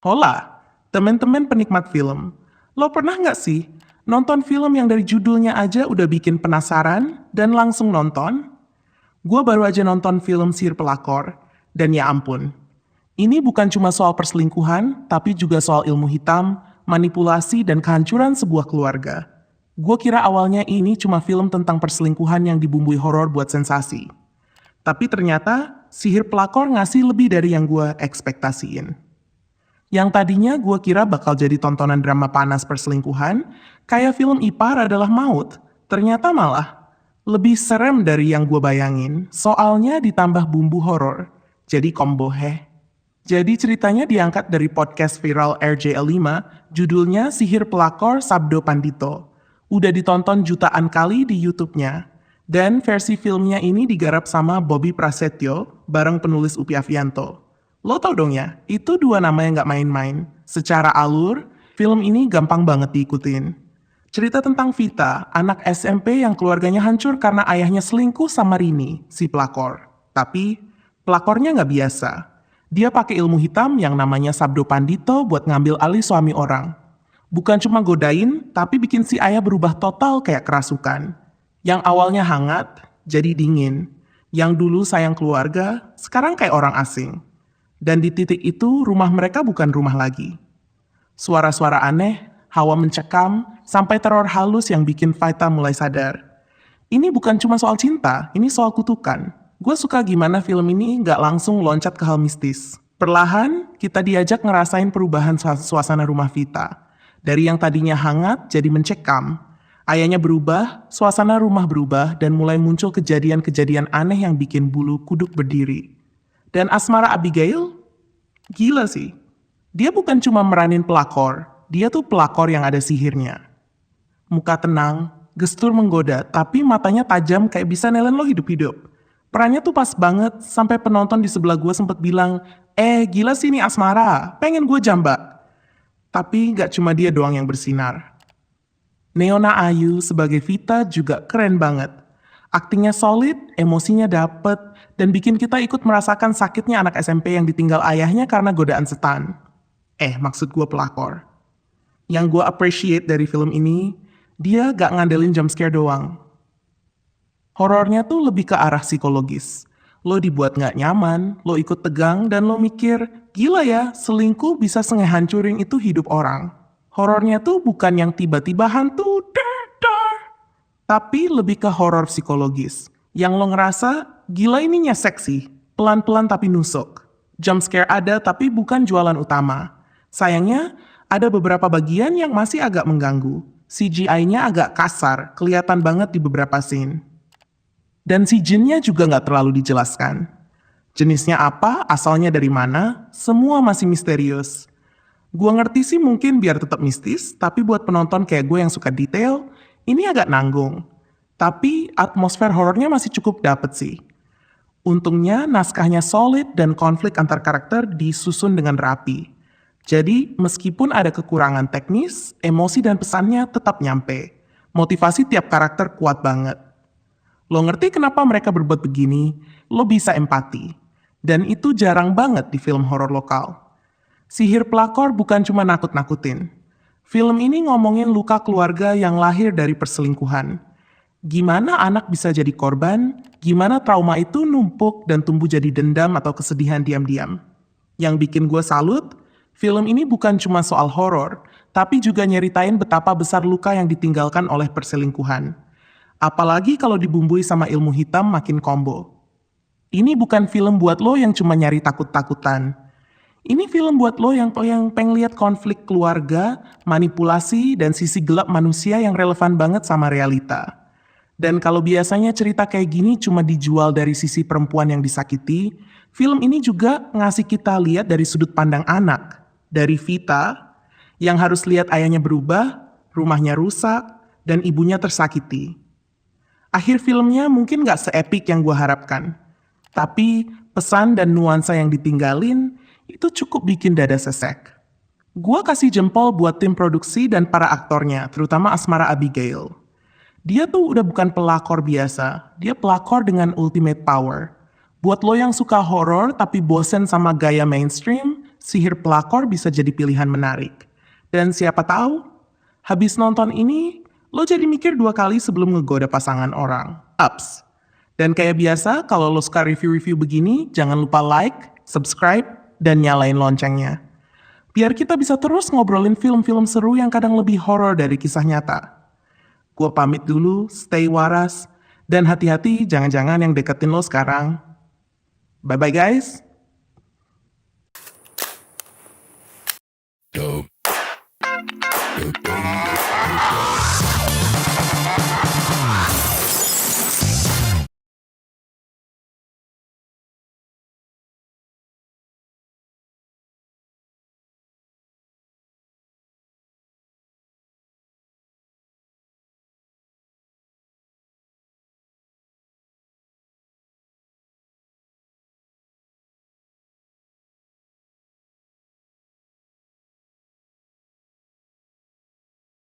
Hola, teman-teman penikmat film. Lo pernah nggak sih nonton film yang dari judulnya aja udah bikin penasaran dan langsung nonton? Gua baru aja nonton film Sihir Pelakor, dan ya ampun. Ini bukan cuma soal perselingkuhan, tapi juga soal ilmu hitam, manipulasi, dan kehancuran sebuah keluarga. Gue kira awalnya ini cuma film tentang perselingkuhan yang dibumbui horor buat sensasi. Tapi ternyata Sihir Pelakor ngasih lebih dari yang gue ekspektasiin. Yang tadinya gue kira bakal jadi tontonan drama panas perselingkuhan, kayak film Ipar Adalah Maut, ternyata malah lebih serem dari yang gue bayangin, soalnya ditambah bumbu horor. Jadi combo heh. Jadi ceritanya diangkat dari podcast viral RJL5, judulnya Sihir Pelakor Sabdo Pandito. Udah ditonton jutaan kali di YouTube-nya. Dan versi filmnya ini digarap sama Bobby Prasetyo bareng penulis Upi Avianto. Lo tau dong ya, itu dua nama yang gak main-main. Secara alur, film ini gampang banget diikutin. Cerita tentang Vita, anak SMP yang keluarganya hancur karena ayahnya selingkuh sama Rini, si pelakor. Tapi, pelakornya nggak biasa. Dia pakai ilmu hitam yang namanya Sabdo Pandito buat ngambil alih suami orang. Bukan cuma godain, tapi bikin si ayah berubah total kayak kerasukan. Yang awalnya hangat, jadi dingin. Yang dulu sayang keluarga, sekarang kayak orang asing. Dan di titik itu, rumah mereka bukan rumah lagi. Suara-suara aneh, hawa mencekam, sampai teror halus yang bikin Vita mulai sadar. Ini bukan cuma soal cinta, ini soal kutukan. Gue suka gimana film ini nggak langsung loncat ke hal mistis. Perlahan, kita diajak ngerasain perubahan suasana rumah Vita. Dari yang tadinya hangat jadi mencekam. Ayahnya berubah, suasana rumah berubah, dan mulai muncul kejadian-kejadian aneh yang bikin bulu kuduk berdiri. Dan Asmara Abigail, gila sih. Dia bukan cuma meranin pelakor, dia tuh pelakor yang ada sihirnya. Muka tenang, gestur menggoda, tapi matanya tajam kayak bisa nelen lo hidup-hidup. Perannya tuh pas banget, sampai penonton di sebelah gue sempet bilang, gila sih ini Asmara, pengen gue jambak. Tapi gak cuma dia doang yang bersinar. Neona Ayu sebagai Vita juga keren banget. Aktingnya solid, emosinya dapet, dan bikin kita ikut merasakan sakitnya anak SMP yang ditinggal ayahnya karena godaan setan. Maksud gue pelakor. Yang gue appreciate dari film ini, dia gak ngandelin jump scare doang. Horornya tuh lebih ke arah psikologis. Lo dibuat gak nyaman, lo ikut tegang, dan lo mikir, gila ya, selingkuh bisa ngehancurin itu hidup orang. Horornya tuh bukan yang tiba-tiba hantu, tapi lebih ke horor psikologis. Yang lo ngerasa, gila ini nyesek sih, pelan-pelan tapi nusuk. Jump scare ada tapi bukan jualan utama. Sayangnya, ada beberapa bagian yang masih agak mengganggu. CGI-nya agak kasar, kelihatan banget di beberapa scene. Dan si jinnya juga nggak terlalu dijelaskan. Jenisnya apa, asalnya dari mana, semua masih misterius. Gua ngerti sih mungkin biar tetap mistis, tapi buat penonton kayak gue yang suka detail, ini agak nanggung. Tapi atmosfer horornya masih cukup dapet sih. Untungnya naskahnya solid dan konflik antar karakter disusun dengan rapi. Jadi meskipun ada kekurangan teknis, emosi dan pesannya tetap nyampe. Motivasi tiap karakter kuat banget. Lo ngerti kenapa mereka berbuat begini, lo bisa empati. Dan itu jarang banget di film horor lokal. Sihir Pelakor bukan cuma nakut-nakutin. Film ini ngomongin luka keluarga yang lahir dari perselingkuhan. Gimana anak bisa jadi korban, gimana trauma itu numpuk dan tumbuh jadi dendam atau kesedihan diam-diam. Yang bikin gue salut, film ini bukan cuma soal horor, tapi juga nyeritain betapa besar luka yang ditinggalkan oleh perselingkuhan. Apalagi kalau dibumbui sama ilmu hitam makin combo. Ini bukan film buat lo yang cuma nyari takut-takutan. Ini film buat lo yang pengen lihat konflik keluarga, manipulasi, dan sisi gelap manusia yang relevan banget sama realita. Dan kalau biasanya cerita kayak gini cuma dijual dari sisi perempuan yang disakiti, film ini juga ngasih kita lihat dari sudut pandang anak. Dari Vita, yang harus lihat ayahnya berubah, rumahnya rusak, dan ibunya tersakiti. Akhir filmnya mungkin gak se-epic yang gue harapkan. Tapi pesan dan nuansa yang ditinggalin, itu cukup bikin dada sesek. Gua kasih jempol buat tim produksi dan para aktornya, terutama Asmara Abigail. Dia tuh udah bukan pelakor biasa, dia pelakor dengan ultimate power. Buat lo yang suka horor tapi bosen sama gaya mainstream, Sihir Pelakor bisa jadi pilihan menarik. Dan siapa tahu, habis nonton ini, lo jadi mikir 2 kali sebelum ngegoda pasangan orang. Ups. Dan kayak biasa, kalau lo suka review-review begini, jangan lupa like, subscribe, dan nyalain loncengnya. Biar kita bisa terus ngobrolin film-film seru yang kadang lebih horor dari kisah nyata. Gua pamit dulu, stay waras, dan hati-hati jangan-jangan yang deketin lo sekarang. Bye-bye guys. Dope. Dope.